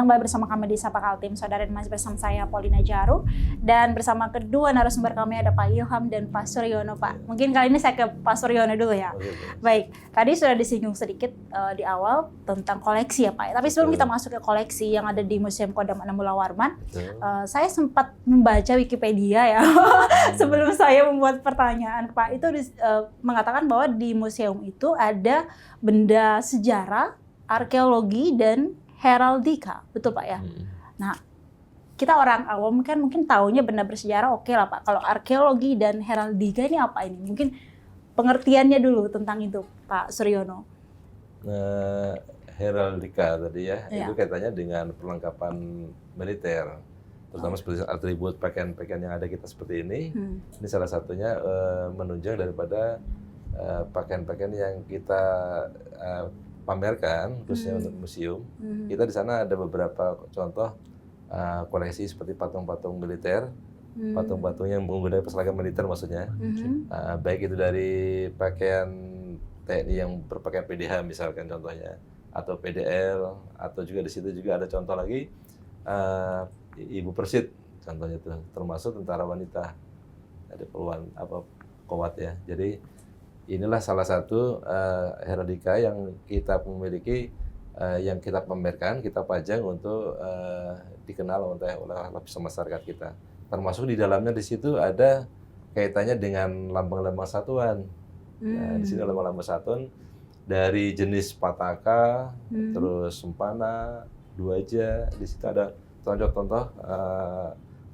Anda kembali bersama kami di Sapa Kaltim, saudara, dan masih bersama saya Paulina Jaru. Dan bersama kedua narasumber kami ada Pak Ilham dan Pak Suryono, Pak. Mungkin kali ini saya ke Pak Suryono dulu ya. Baik, tadi sudah disinggung sedikit di awal tentang koleksi ya Pak. Tapi sebelum kita masuk ke koleksi yang ada di Museum Kodam Anamula Warman, saya sempat membaca Wikipedia ya sebelum saya membuat pertanyaan Pak. Itu mengatakan bahwa di museum itu ada benda sejarah, arkeologi, dan heraldika, betul Pak ya? Nah, kita orang awam kan mungkin taunya benda bersejarah oke lah Pak. Kalau arkeologi dan heraldika ini apa ini? Mungkin pengertiannya dulu tentang itu Pak Suryono. Heraldika tadi ya, itu kaitannya dengan perlengkapan militer, terutama seperti atribut pakaian-pakaian yang ada kita seperti ini. Ini salah satunya menunjang daripada pakaian-pakaian yang kita pamerkan, khususnya untuk museum. Kita di sana ada beberapa contoh koleksi seperti patung-patung militer, patung-patung yang menggunakan seragam militer maksudnya. Baik itu dari pakaian TNI yang berpakaian PDH misalkan contohnya, atau PDL, atau juga di situ juga ada contoh lagi Ibu Persit contohnya itu, termasuk tentara wanita, ada peluang Kowat ya. Jadi inilah salah satu heraldika yang kita memiliki, yang kita pamerkan, kita pajang untuk dikenal oleh lapisan masyarakat kita. Termasuk di dalamnya di situ ada kaitannya dengan lambang-lambang satuan. Nah, di sini lambang-lambang satuan dari jenis Pataka, terus Sempana, Duaja. Di situ ada contoh-contoh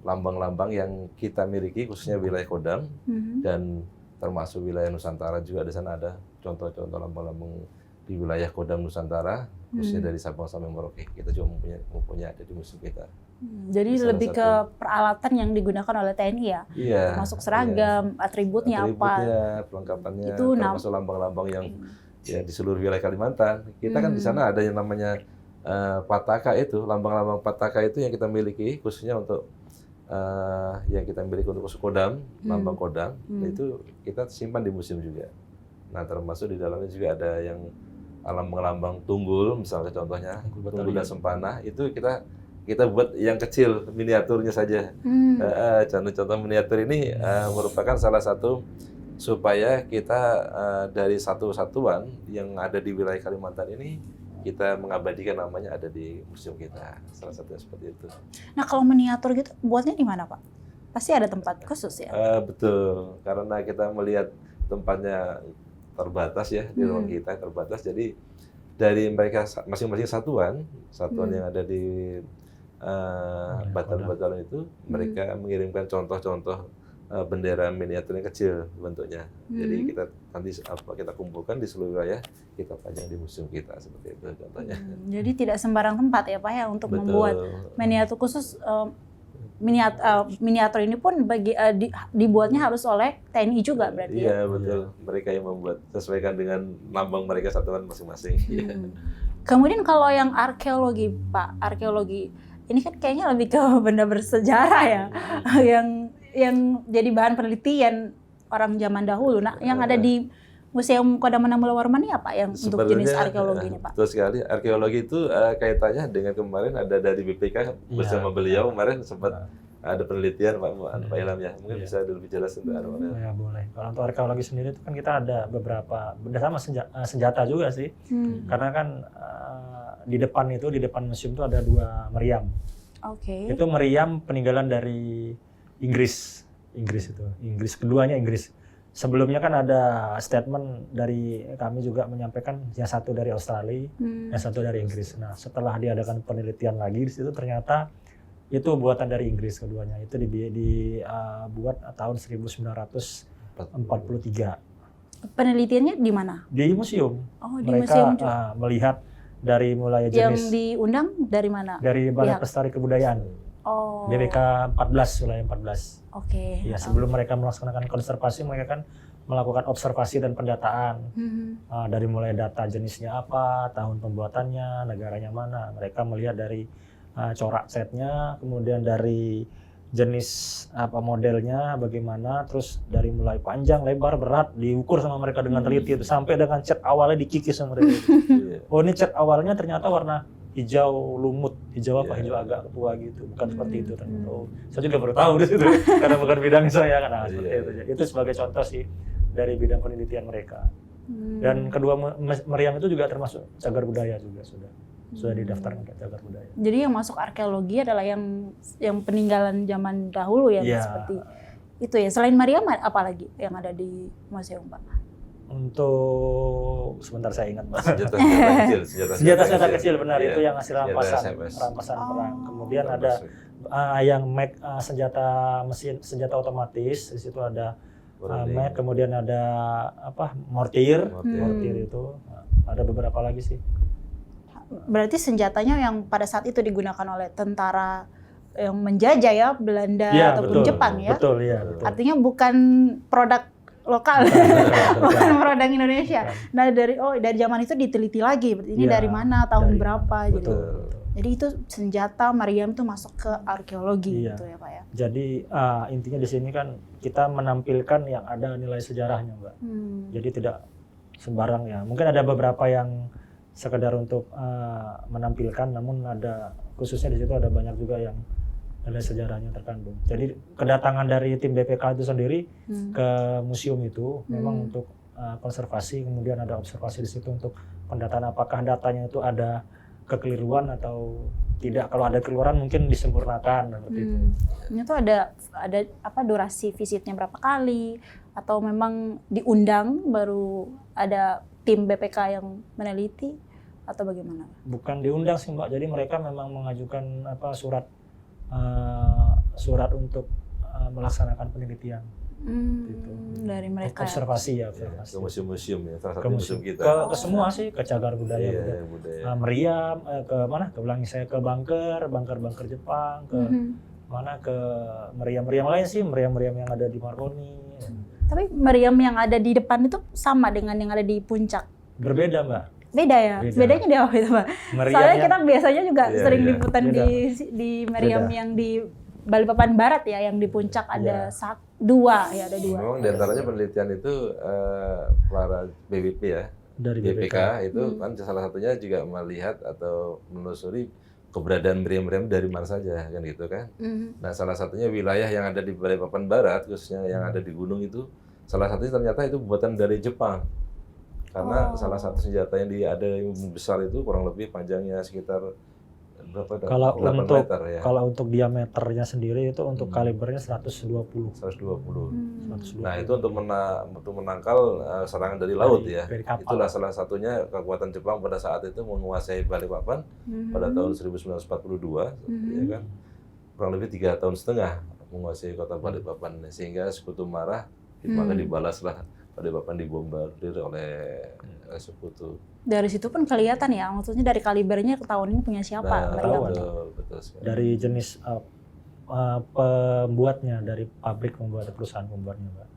lambang-lambang yang kita miliki, khususnya wilayah Kodam dan termasuk wilayah Nusantara juga. Di sana ada contoh-contoh lambang-lambang di wilayah Kodam Nusantara, khususnya dari Sabang sampai Merauke. Kita juga mempunyai ada di museum kita. Jadi lebih ke peralatan yang digunakan oleh TNI ya? Iya. Termasuk seragam, atributnya apa? Perlengkapannya, termasuk lambang-lambang yang ya di seluruh wilayah Kalimantan. Kita kan di sana ada yang namanya Pataka itu, lambang-lambang Pataka itu yang kita miliki, khususnya untuk yang kita miliki untuk Kodam, lambang Kodam, itu kita simpan di museum juga. Nah, termasuk di dalamnya juga ada yang lambang-lambang Tunggul, misalnya contohnya Tunggul dan Sempana, itu kita buat yang kecil, miniaturnya saja. Contoh-contoh miniatur ini merupakan salah satu supaya kita dari satu satuan yang ada di wilayah Kalimantan ini, kita mengabadikan namanya ada di museum kita, salah satunya seperti itu. Nah, kalau miniatur gitu buatnya di mana Pak? Pasti ada tempat khusus ya? Betul, karena kita melihat tempatnya terbatas ya, di ruang kita terbatas, jadi dari mereka masing-masing satuan yang ada di batalion itu, mereka mengirimkan contoh-contoh bendera miniatur yang kecil bentuknya. Jadi kita kumpulkan di seluruh wilayah, kita pajang di museum kita seperti itu contohnya. Jadi tidak sembarang tempat ya Pak ya untuk membuat miniatur khusus. Miniatur ini pun dibuatnya harus oleh TNI juga berarti ya? Iya betul, mereka yang membuat sesuaikan dengan lambang mereka satuan masing-masing. Kemudian kalau yang arkeologi Pak, arkeologi ini kan kayaknya lebih ke benda bersejarah ya, yang jadi bahan penelitian orang zaman dahulu. Nah, yang ada di Museum Kodam Anamula Warman ini apa yang untuk jenis arkeologi ini Pak? Betul sekali, arkeologi itu kaitannya dengan kemarin ada dari BPK bersama beliau kemarin sempat ada penelitian Pak Ilham ya, mungkin bisa lebih jelas untuk ya boleh. Kalau untuk arkeologi sendiri itu kan kita ada beberapa benda sama senjata juga sih, karena kan di depan museum itu ada 2 meriam. Itu meriam peninggalan dari Inggris itu. Keduanya Inggris. Sebelumnya kan ada statement dari kami juga menyampaikan yang satu dari Australia, yang satu dari Inggris. Nah, setelah diadakan penelitian lagi di situ ternyata itu buatan dari Inggris keduanya. Itu dibuat tahun 1943. Penelitiannya di mana? Di museum. Oh, di mereka museum melihat dari mulai jenis. Yang diundang dari mana? Dari Balai Pelestari Kebudayaan. BPK 14, wilayah 14. Ya, sebelum mereka melaksanakan konservasi, mereka kan melakukan observasi dan pendataan. Dari mulai data jenisnya apa, tahun pembuatannya, negaranya mana. Mereka melihat dari corak setnya, kemudian dari jenis apa modelnya, bagaimana, terus dari mulai panjang, lebar, berat, diukur sama mereka dengan teliti itu, sampai dengan cat awalnya dikikis sama mereka. Oh, ini cat awalnya ternyata warna hijau lumut, hijau apa, Yeah. hijau agak tua gitu, bukan seperti itu ternyata. Oh, saya juga baru tahu di situ karena bukan bidang saya kan, seperti Yeah. itu. Jadi itu sebagai contoh sih dari bidang penelitian mereka. Dan kedua meriam itu juga termasuk cagar budaya juga sudah didaftarkan ke cagar budaya. Jadi yang masuk arkeologi adalah yang peninggalan zaman dahulu ya, Iya. seperti itu ya. Selain meriam apa lagi yang ada di museum, Pak? Untuk sebentar saya ingat, Pak. Senjata Kecil benar, Iya. itu yang hasil Senjata rampasan SMS. perang. Kemudian ada yang Mac, senjata otomatis, di situ ada Mac, kemudian ada mortir itu. Ada beberapa lagi sih. Berarti senjatanya yang pada saat itu digunakan oleh tentara yang menjajah ya, Belanda ataupun betul, Jepang ya. Betul, ya. Betul. Artinya bukan produk lokal, bukan produk Indonesia. Nah dari zaman itu diteliti lagi, berarti ini dari mana, tahun berapa gitu. Betul. Jadi itu senjata meriam itu masuk ke arkeologi gitu ya, Pak ya. Jadi intinya di sini kan kita menampilkan yang ada nilai sejarahnya, Mbak. Jadi tidak sembarang ya. Mungkin ada beberapa yang sekedar untuk menampilkan, namun ada khususnya di situ ada banyak juga yang nilai sejarahnya terkandung. Jadi kedatangan dari tim BPK itu sendiri ke museum itu memang untuk konservasi, kemudian ada observasi di situ untuk pendataan apakah datanya itu ada kekeliruan atau tidak. Kalau ada kekeliruan mungkin disempurnakan seperti itu. Ini tuh ada durasi visitnya berapa kali atau memang diundang baru ada tim BPK yang meneliti atau bagaimana? Bukan diundang sih, Mbak. Jadi mereka memang mengajukan surat untuk melaksanakan penelitian. Gitu. Dari mereka. Observasi ya. Ke museum-museum ya, salah satu Ke museum kita. Ke semua sih, ke cagar budaya. budaya. Meriam, ke mana? Ke bunker Jepang, ke mana, ke meriam-meriam lain sih, meriam-meriam yang ada di Marconi. Tapi meriam yang ada di depan itu sama dengan yang ada di puncak? Berbeda, Mbak. Beda ya? Beda. Bedanya di apa itu, Pak? Soalnya kita biasanya juga sering liputan di meriam yang di Balikpapan Barat ya, yang di puncak ada dua. Memang diantaranya penelitian itu para BPP ya, dari BPK itu kan salah satunya juga melihat atau menelusuri keberadaan meriam-meriam dari mana saja kan gitu kan. Nah salah satunya wilayah yang ada di Balikpapan Barat khususnya yang ada di gunung itu salah satunya ternyata itu buatan dari Jepang. Karena salah satu senjata yang ada yang besar itu kurang lebih panjangnya sekitar berapa? Kalau 8 untuk meter ya. Kalau untuk diameternya sendiri itu untuk kalibernya 120. 120. Nah, itu untuk menangkal serangan dari laut ya. Itulah salah satunya kekuatan Jepang pada saat itu menguasai Balikpapan pada tahun 1942 ya kan. Kurang lebih 3,5 tahun menguasai kota Balikpapan sehingga Sekutu marah, maka dibalaslah Balikpapan dibombardir oleh Sekutu. Dari situ pun kelihatan ya, maksudnya dari kalibernya ketahuan ini punya siapa. Betul sekali. Dari jenis pembuatnya, dari pabrik pembuat, perusahaan pembuatnya, Mbak.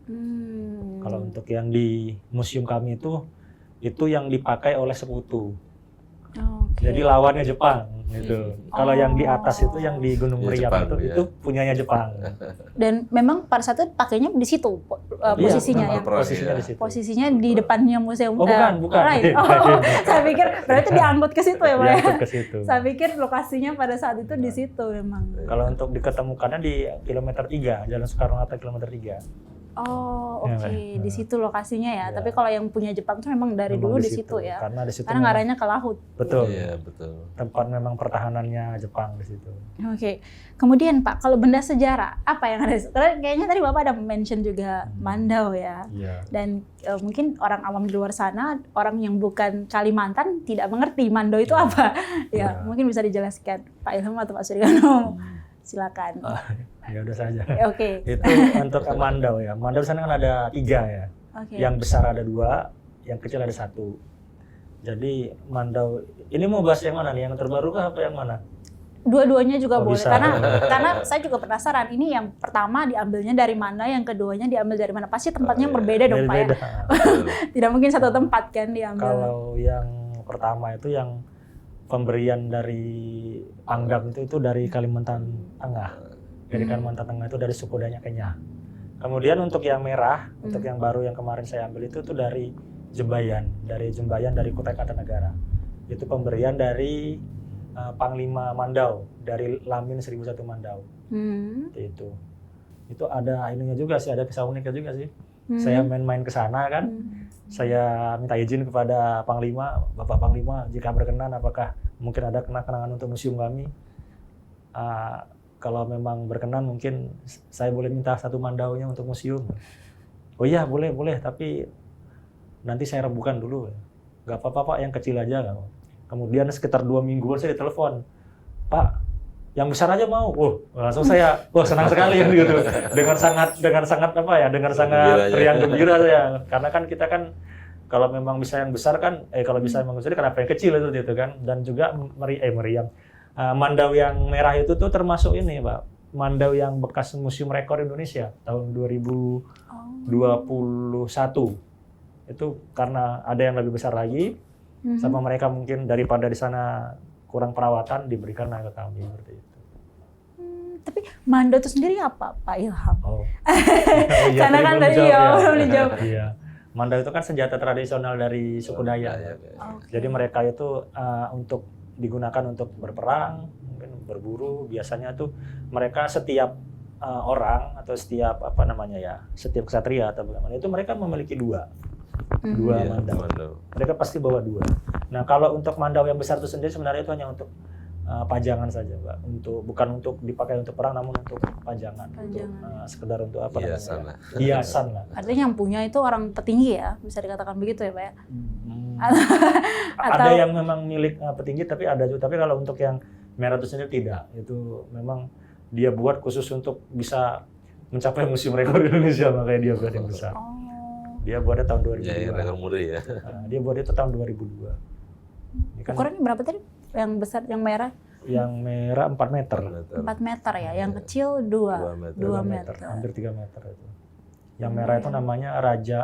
Kalau untuk yang di museum kami itu yang dipakai oleh Sekutu. Jadi lawannya Jepang gitu. Kalau yang di atas itu yang di Gunung Meriam itu punyanya Jepang. Dan memang pada saat itu pakainya di situ posisinya ya. Posisinya di depannya museum. Bukan. Right. Saya pikir berarti diangkut ke situ ya, Pak. Diangkut ke situ. Saya pikir lokasinya pada saat itu di situ memang. Kalau untuk diketemukannya di kilometer 3, Jalan Soekarno-Hatta kilometer 3. Oh, oke. Di situ lokasinya ya. Tapi kalau yang punya Jepang itu memang dari dulu di situ ya. Karena di situ ngarahnya ke laut. Betul. Iya, betul. Tempat memang pertahanannya Jepang di situ. Oke. Kemudian Pak, kalau benda sejarah apa yang ada? Karena kayaknya tadi Bapak ada mention juga Mandau ya. Iya. Dan mungkin orang awam di luar sana, orang yang bukan Kalimantan tidak mengerti Mandau itu apa. Ya, mungkin bisa dijelaskan Pak Ilham atau Pak Suryono. Silakan. Ya udah saja. Oke. Itu untuk Mandau ya. Mandau sana kan ada 3 ya. Yang besar ada 2, yang kecil ada 1. Jadi Mandau ini mau bahas yang mana nih? Yang terbaru kah apa yang mana? Dua-duanya juga boleh. Bisa. Karena saya juga penasaran. Ini yang pertama diambilnya dari mana, yang keduanya diambil dari mana? Pasti tempatnya berbeda dong, Pak ya. Tidak mungkin satu tempat kan diambil. Kalau yang pertama itu yang pemberian dari Pangdam itu dari Kalimantan Tengah. Dari Kalimantan Tengah itu dari suku Dayak Kenya. Kemudian untuk yang merah, untuk yang baru yang kemarin saya ambil itu dari Jembayan, dari Kutai Kartanegara. Itu pemberian dari Panglima Mandau dari Lamin 1001 Mandau. Itu ada ininya juga sih, ada kisah uniknya juga sih. Saya main-main ke sana kan. Saya minta izin kepada Panglima, Bapak Panglima, jika berkenan apakah mungkin ada kenang-kenangan untuk museum kami. Kalau memang berkenan mungkin saya boleh minta satu mandaunya untuk museum. Oh iya boleh, tapi nanti saya rembukan dulu. Gak apa-apa Pak, yang kecil aja. Kemudian sekitar 2 mingguan saya ditelepon, Pak, yang besar aja mau. Langsung saya, senang sekali gitu. Dengan sangat riang gembira saya. Karena kan kita kan kalau memang bisa yang besar kan, kalau bisa yang besar kenapa yang kecil itu gitu kan. Dan juga meriam. Mandau yang merah itu tuh termasuk ini Pak, mandau yang bekas Museum Rekor Indonesia tahun 2021. Itu karena ada yang lebih besar lagi, sama mereka mungkin daripada di sana kurang perawatan diberikan ke kami seperti itu. Tapi mandau itu sendiri apa Pak Ilham? Iya, karena kan tadi belum dijawab. Iya. Mandau itu kan senjata tradisional dari suku Dayak. Jadi mereka itu untuk digunakan untuk berperang, mungkin berburu. Biasanya tuh mereka setiap orang atau setiap setiap ksatria atau bagaimana itu mereka memiliki dua mandau. Mereka pasti bawa 2. Nah kalau untuk mandau yang besar itu sendiri sebenarnya itu hanya untuk pajangan saja, Mbak. Bukan untuk dipakai untuk perang, namun untuk pajangan. Untuk, sekedar untuk apa hiasan namanya? Hiasan lah. Artinya yang punya itu orang petinggi ya, bisa dikatakan begitu ya Pak ya? Ada yang memang milik petinggi, tapi ada juga. Tapi kalau untuk yang merah itu sendiri tidak. Itu memang dia buat khusus untuk bisa mencapai Museum Rekor Indonesia, makanya dia buat yang besar. Dia buatnya tahun 2002. Ya, rekor muri ya. Dia buatnya itu tahun 2002. Ini kan ukurannya berapa tadi? Yang besar, yang merah? Yang merah 4 meter. 4 meter ya, yang kecil 2 meter. Hampir 3 meter itu. Yang merah itu namanya Raja.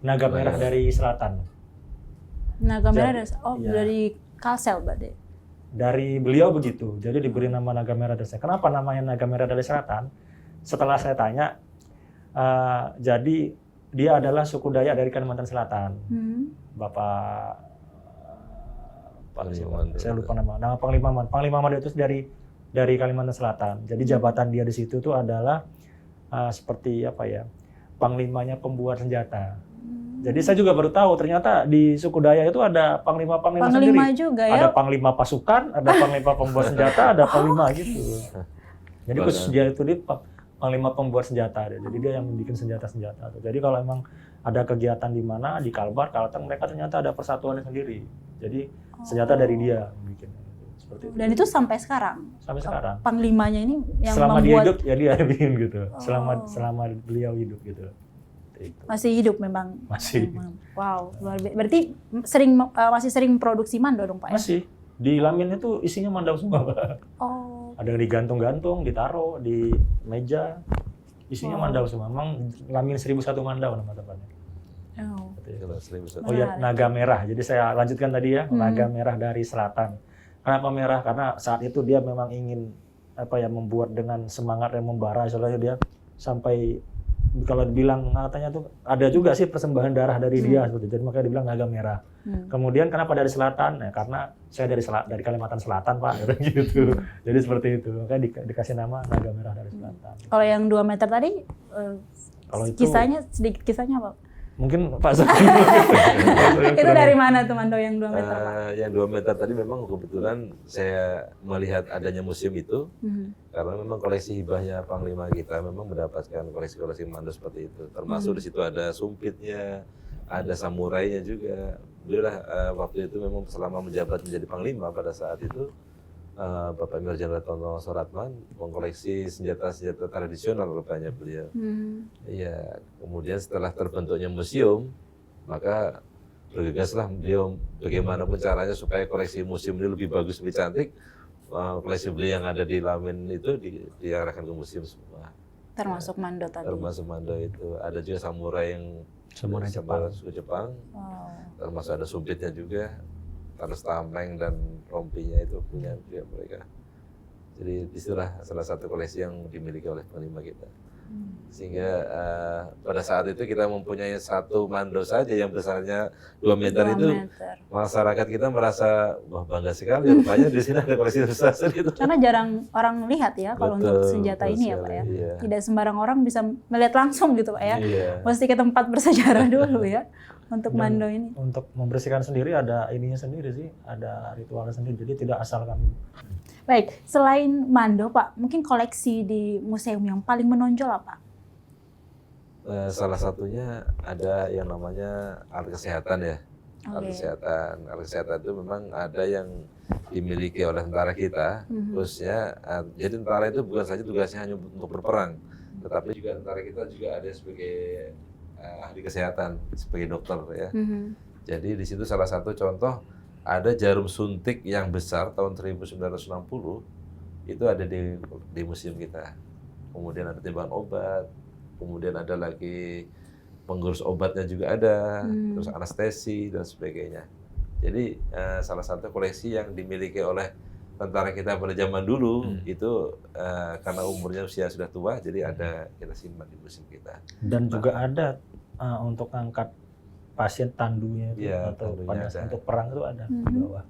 Naga Merah dari Selatan. Naga Merah dari Kalsel berarti? Dari beliau begitu, jadi diberi nama Naga Merah dari Selatan. Kenapa namanya Naga Merah dari Selatan? Setelah saya tanya, jadi dia adalah suku Dayak dari Kalimantan Selatan. Bapak saya lupa nama Panglima Mandau. Panglima Mandau itu dari Kalimantan Selatan. Jadi jabatan dia di situ tuh adalah seperti panglimanya pembuat senjata. Jadi saya juga baru tahu ternyata di suku Dayak itu ada panglima sendiri. Juga ya. Ada panglima pasukan, ada panglima pembuat senjata, ada panglima gitu. Jadi khusus dia itu panglima pembuat senjata. Jadi dia yang membuat senjata-senjata. Jadi kalau emang ada kegiatan di mana di Kalbar, Kalteng, mereka ternyata ada persatuannya sendiri. Jadi senjata dari dia bikin seperti itu. Dan itu sampai sekarang. Sampai sekarang. Panglimanya ini yang selama membuat dia hidup ya dia bikin gitu. Selama beliau hidup gitu. Itu. Masih hidup memang. Masih. Wow, luar biasa. Berarti masih sering produksi mandau dong Pak ya? Masih. Di Lamin itu isinya mandau semua, Pak. Ada yang digantung-gantung, ditaruh di meja. Isinya mandau semua. Memang Lamin 1001 Mandau nama tempatnya. Ya, Naga Merah. Jadi saya lanjutkan tadi ya, Naga Merah dari Selatan. Kenapa merah? Karena saat itu dia memang ingin membuat dengan semangat yang membara, soalnya dia sampai kalau dibilang katanya tuh ada juga sih persembahan darah dari dia seperti itu. Jadi makanya dibilang Naga Merah. Kemudian kenapa dari selatan? Ya, karena saya dari Kalimantan Selatan, Pak, gitu. Jadi seperti itu. Makanya dikasih nama Naga Merah dari Selatan. Kalau yang 2 meter tadi kalau itu sedikit kisahnya Pak? Mungkin Pak Zaki. Itu dari mana tuh mandau yang 2 meter Pak? Yang 2 meter tadi memang kebetulan saya melihat adanya museum itu karena memang koleksi hibahnya Panglima kita memang mendapatkan koleksi-koleksi mandau seperti itu. Termasuk di situ ada sumpitnya, ada samurainya juga. Beliau waktu itu memang selama menjabat menjadi Panglima pada saat itu Bapak Mir Jenderal Tono Soratman mengkoleksi senjata-senjata tradisional rupanya beliau. Iya, kemudian setelah terbentuknya museum, maka bergegaslah beliau bagaimanapun caranya supaya koleksi museum ini lebih bagus, lebih cantik. Koleksi beliau yang ada di Lamin itu diarahkan ke museum semua. Termasuk mandau tadi. Termasuk mandau itu. Ada juga samurai yang suku Jepang. Termasuk ada sumpitnya juga. Terus tameng dan rompinya itu punya mereka. Jadi disitulah salah satu koleksi yang dimiliki oleh Panglima kita. Sehingga pada saat itu kita mempunyai satu mando saja yang besarnya 2 meter 2 itu, meter. masyarakat kita merasa wah bangga sekali rupanya di sini ada koleksi besar itu. Karena jarang orang lihat ya kalau untuk senjata ini ya Pak ya. Iya. Tidak sembarang orang bisa melihat langsung gitu Pak ya. Iya. Mesti ke tempat bersejarah dulu ya untuk mando ini. Untuk membersihkan sendiri ada ininya sendiri sih, ada ritualnya sendiri. Jadi tidak asal kami. Baik, selain mando Pak, mungkin koleksi di museum yang paling menonjol apa? Salah satunya ada yang namanya alat kesehatan ya. Alat Oke. kesehatan. Alat kesehatan itu memang ada yang dimiliki oleh tentara kita, khususnya. Jadi tentara itu bukan saja tugasnya hanya untuk berperang, tetapi juga tentara kita juga ada sebagai ahli kesehatan, sebagai dokter ya. Jadi di situ salah satu contoh ada jarum suntik yang besar tahun 1960 itu ada di museum kita. Kemudian ada timbangan obat, kemudian ada lagi pengurus obatnya juga ada, terus anestesi dan sebagainya. Jadi salah satu koleksi yang dimiliki oleh tentara kita pada zaman dulu itu karena umurnya usia sudah tua, jadi ada kita simpan di museum kita. Dan juga ada untuk angkat pasien tandunya itu, Iya, atau tandunya pada ada. untuk perang itu ada di bawah.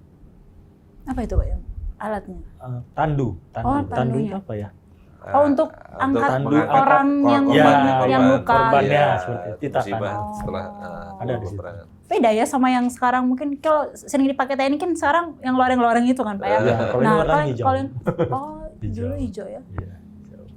Apa itu Pak ya? Alatnya? Tandu. Oh, Tandu tandunya. itu apa ya? Oh, untuk angkat mengangkat orang yang korban, luka. korbannya Iya, seperti itu. Kita musibah kan. setelah Ada di situ. peperangan. Beda ya sama yang sekarang mungkin kalau sering dipakai TNI kan sekarang yang loreng-loreng itu kan Pak ya. Iya, kalau ini warna kalau hijau. kalau yang oh Hijau. dulu hijau ya. Iya.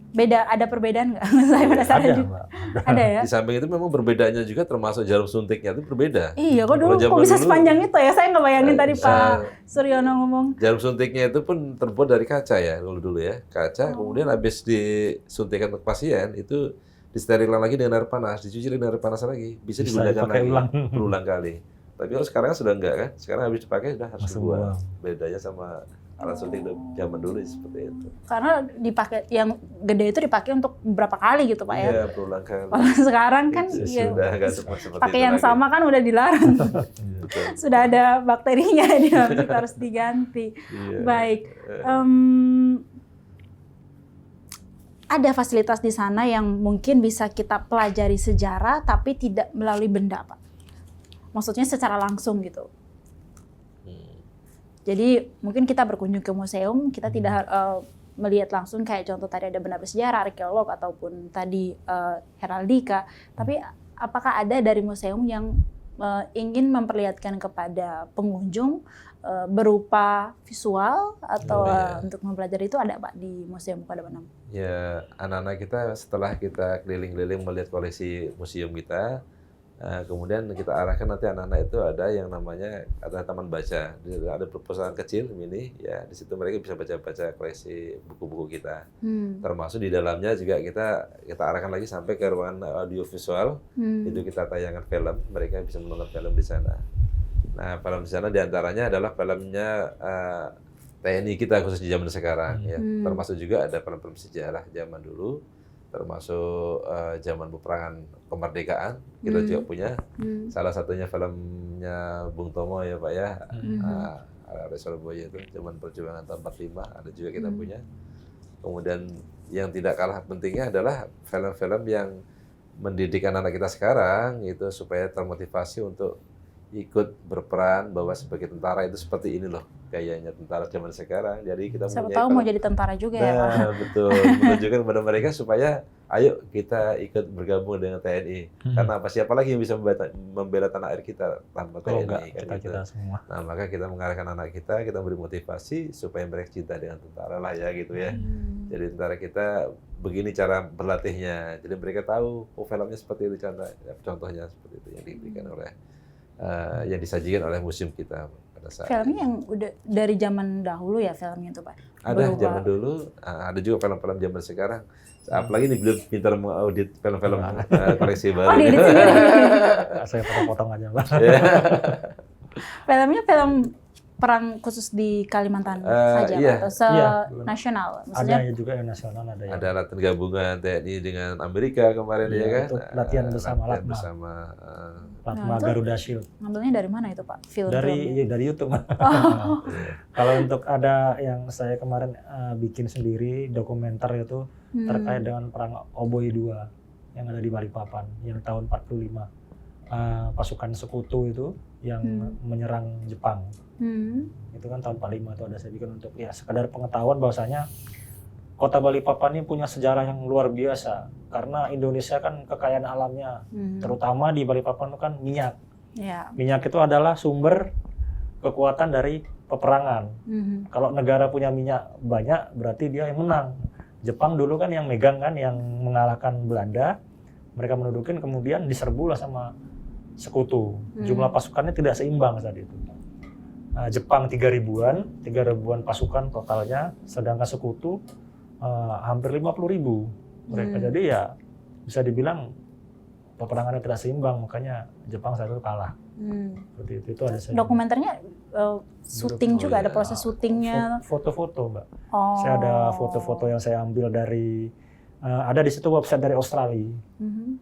Beda, ada perbedaan nggak? Saya penasaran Ada, juga. Mbak. Ada ya. Di samping itu memang perbedaannya juga termasuk jarum suntiknya itu berbeda. Iya, kok dulu Kalau zaman kok bisa dulu, sepanjang itu ya? Saya nggak bayangin tadi eh, Pak Suryono ngomong. Jarum suntiknya itu pun terbuat dari kaca ya dulu ya, kaca. Kemudian habis disuntikan ke pasien itu disterilkan lagi dengan air panas, dicuci dengan air panas lagi, bisa Bisa digunakan dipakai lagi ulang. berulang kali. Tapi kalau sekarang sudah enggak kan? Sekarang habis dipakai sudah harus Langsung dibuang. buang. Bedanya sama alat suntik zaman dulu seperti itu. Karena dipakai yang gede itu dipakai untuk beberapa kali gitu Pak ya. Iya, berulang kali. Kalau sekarang kan ya, Sudah enggak seperti pakai itu yang lagi. sama kan udah dilarang. Betul. Sudah ada bakterinya di dalam situ, harus diganti. Iya. Baik. Ada fasilitas di sana yang mungkin bisa kita pelajari sejarah tapi tidak melalui benda Pak. Maksudnya secara langsung gitu. Jadi mungkin kita berkunjung ke museum, kita tidak melihat langsung kayak contoh tadi ada benda bersejarah, arkeolog ataupun tadi heraldika. Tapi apakah ada dari museum yang ingin memperlihatkan kepada pengunjung berupa visual atau untuk mempelajari itu ada Pak di Museum Kadamanam? Ya, anak-anak kita setelah kita keliling-keliling melihat koleksi museum kita, kemudian kita arahkan nanti anak-anak itu ada yang namanya ada taman baca, ada perpustakaan kecil mini, ya di situ mereka bisa baca-baca koleksi buku-buku kita. Termasuk di dalamnya juga kita arahkan lagi sampai ke ruangan audiovisual, itu kita tayangkan film, mereka bisa menonton film di sana. Nah, film di sana diantaranya adalah filmnya TNI kita khusus di zaman sekarang, ya. Termasuk juga ada film-film sejarah zaman dulu, termasuk zaman peperangan kemerdekaan kita juga punya. Salah satunya filmnya Bung Tomo ya Pak ya, Surabaya itu zaman perjuangan tahun 45 ada juga kita punya. Kemudian yang tidak kalah pentingnya adalah film-film yang mendidik anak kita sekarang itu supaya termotivasi untuk ikut berperan bahwa sebagai tentara itu seperti ini loh gayanya tentara zaman sekarang. Jadi kita Siapa mempunyai tahu mau jadi tentara juga ya Pak. Nah, betul. Menunjukkan kepada mereka supaya ayo kita ikut bergabung dengan TNI. Karena apa? Siapa lagi yang bisa membela tanah air kita tanpa Kalau TNI? enggak, Kan gitu. kita semua. Nah, maka kita mengarahkan anak kita beri motivasi supaya mereka cinta dengan tentara lah ya gitu ya. Jadi tentara kita begini cara berlatihnya. Jadi mereka tahu filmnya seperti itu contohnya seperti itu yang diberikan oleh yang disajikan oleh museum kita pada saat Filmnya yang udah dari zaman dahulu ya filmnya itu Pak? ada zaman dulu, ada juga film-film zaman sekarang. Apalagi nih belum pintar mengaudit film-film koleksi baru. Oh, diedit sendiri. Saya potong-potong aja Mbak. Filmnya film perang khusus di Kalimantan saja iya. atau nasional? Maksudnya Ada juga yang nasional, ada yang Ada latihan gabungan TNI dengan Amerika kemarin ya kan? untuk latihan bersama latihan Latma. bersama Latma itu Garuda Shield. ngambilnya dari mana itu Pak? Film Dari YouTube. Oh. Kalau untuk ada yang saya kemarin bikin sendiri dokumenter itu terkait dengan perang Oboi II yang ada di Balikpapan yang tahun 45. Pasukan sekutu itu yang menyerang Jepang. Itu kan tahun 45 itu ada saya bikin untuk ya sekadar pengetahuan bahwasanya Kota Balikpapan ini punya sejarah yang luar biasa karena Indonesia kan kekayaan alamnya terutama di Balikpapan itu kan minyak. Ya. Minyak itu adalah sumber kekuatan dari peperangan. Kalau negara punya minyak banyak berarti dia yang menang. Jepang dulu kan yang megang kan yang mengalahkan Belanda. Mereka mendudukin kemudian diserbu lah sama sekutu. Jumlah pasukannya tidak seimbang saat itu. Jepang 3.000-an pasukan totalnya, sedangkan sekutu hampir 50.000 mereka. Jadi ya bisa dibilang peperangannya tidak seimbang, makanya Jepang saat itu kalah. Seperti itu ada saya. Dokumenternya syuting juga, ada proses syutingnya. Foto-foto, Mbak. Oh. Saya ada foto-foto yang saya ambil dari ada di situ website dari Australia.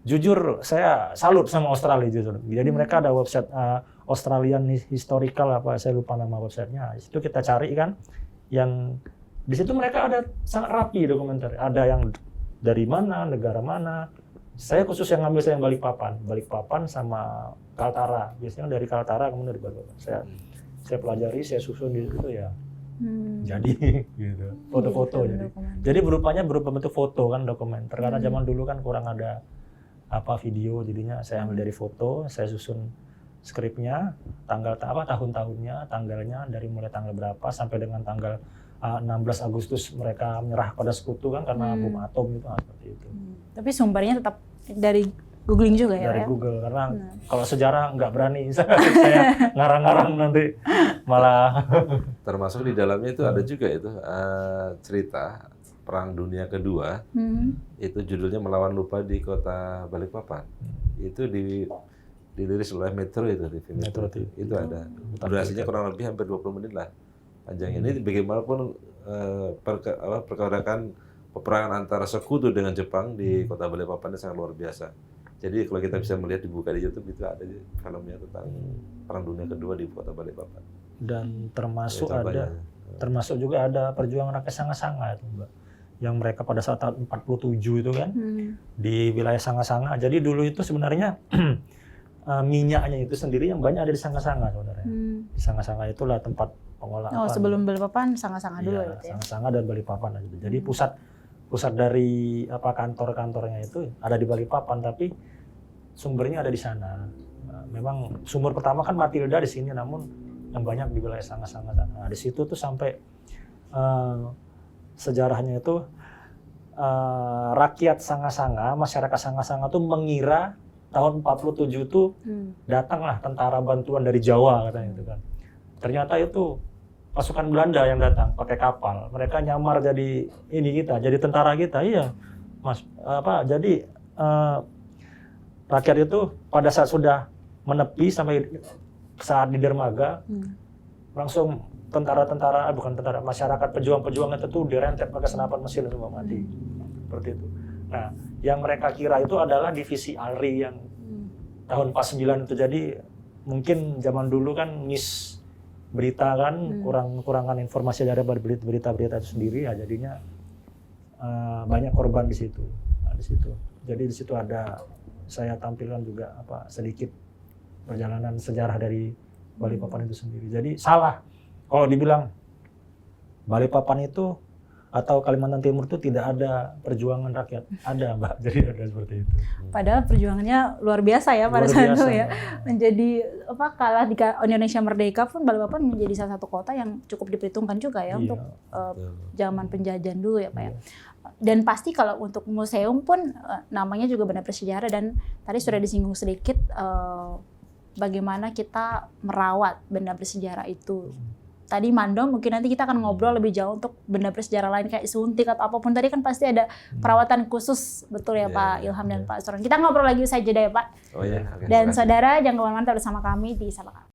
Jujur saya salut sama Australia jujur. Jadi mereka ada website Australian Historical apa saya lupa nama websitenya. Di situ kita cari kan yang di situ mereka ada sangat rapi dokumenter. Ada yang dari mana, negara mana. Saya khusus yang ngambil saya yang Balikpapan sama Kaltara. Biasanya dari Kaltara kemudian dari Balikpapan. Saya pelajari, saya susun di situ ya. Jadi gitu. Foto-foto jadi berupa bentuk foto kan dokumenter karena zaman dulu kan kurang ada video jadinya saya ambil dari foto, saya susun skripnya, tahun-tahunnya, tanggalnya dari mulai tanggal berapa sampai dengan tanggal 16 Agustus mereka menyerah pada sekutu kan karena bom atom itu seperti itu. Tapi sumbernya tetap dari googling juga ya? Dari Google karena kalau sejarah nggak berani saya ngarang-ngarang nanti malah. Termasuk di dalamnya itu ada juga itu cerita Perang Dunia Kedua. Itu judulnya Melawan Lupa di Kota Balikpapan. Itu dirilis oleh Metro itu di Metro TV. Itu ada. Durasinya kurang lebih hampir 20 menit lah. Panjangnya ini bagaimanapun pergerakan peperangan antara sekutu dengan Jepang di Kota Balikpapan itu sangat luar biasa. Jadi kalau kita bisa melihat dibuka di YouTube itu ada filmnya tentang Perang Dunia Kedua di Kota Balikpapan. Dan termasuk juga ada perjuangan rakyat Sanga-Sanga itu, Mbak. Yang mereka pada saat tahun 47 itu kan di wilayah Sanga-Sanga. Jadi dulu itu sebenarnya minyaknya itu sendiri yang banyak ada di Sanga-Sanga sebenarnya. Di Sanga-Sanga itulah tempat pengolahan. Sebelum Balikpapan Sanga-Sanga dulu ya. Sanga-Sanga dan Balikpapan gitu. Jadi pusat dari kantor-kantornya itu ada di Balikpapan, tapi sumbernya ada di sana. Memang sumber pertama kan Matilda di sini, namun yang banyak di wilayah Sanga-Sanga. Nah, di situ tuh sampai sejarahnya itu rakyat Sanga-Sanga, masyarakat Sanga-Sanga tuh mengira tahun 47 itu datanglah tentara bantuan dari Jawa katanya itu kan. Ternyata itu pasukan Belanda yang datang pakai kapal. Mereka nyamar jadi jadi tentara kita. Iya, Mas. Jadi rakyat itu pada saat sudah menepi sampai saat di dermaga, langsung masyarakat pejuang-pejuang itu tuh direntet pakai senapan mesin semua mati. Seperti itu. Nah, yang mereka kira itu adalah divisi ALRI yang tahun 49 itu. Jadi mungkin zaman dulu kan berita kan kurangan informasi dari berita-berita itu sendiri ya, jadinya banyak korban di situ. Jadi di situ ada saya tampilkan juga sedikit perjalanan sejarah dari Balikpapan itu sendiri. Jadi salah kalau dibilang Balikpapan itu atau Kalimantan Timur itu tidak ada perjuangan rakyat. Ada, Mbak. Jadi ada seperti itu. Padahal perjuangannya luar biasa ya pada saat itu ya. Menjadi kalah di Indonesia Merdeka pun Balikpapan menjadi salah satu kota yang cukup diperhitungkan juga ya untuk zaman penjajahan dulu ya Pak ya. Dan pasti kalau untuk museum pun namanya juga benda bersejarah, dan tadi sudah disinggung sedikit bagaimana kita merawat benda bersejarah itu. Tadi Mando mungkin nanti kita akan ngobrol lebih jauh untuk benda bersejarah lain kayak suntik atau apapun. Tadi kan pasti ada perawatan khusus, betul ya Pak Ilham dan Pak Suron. Kita ngobrol lagi usai jeda ya Pak. Oh iya. Dan saudara jangan kemana-mana, tetap bersama kami di Sapa Kami.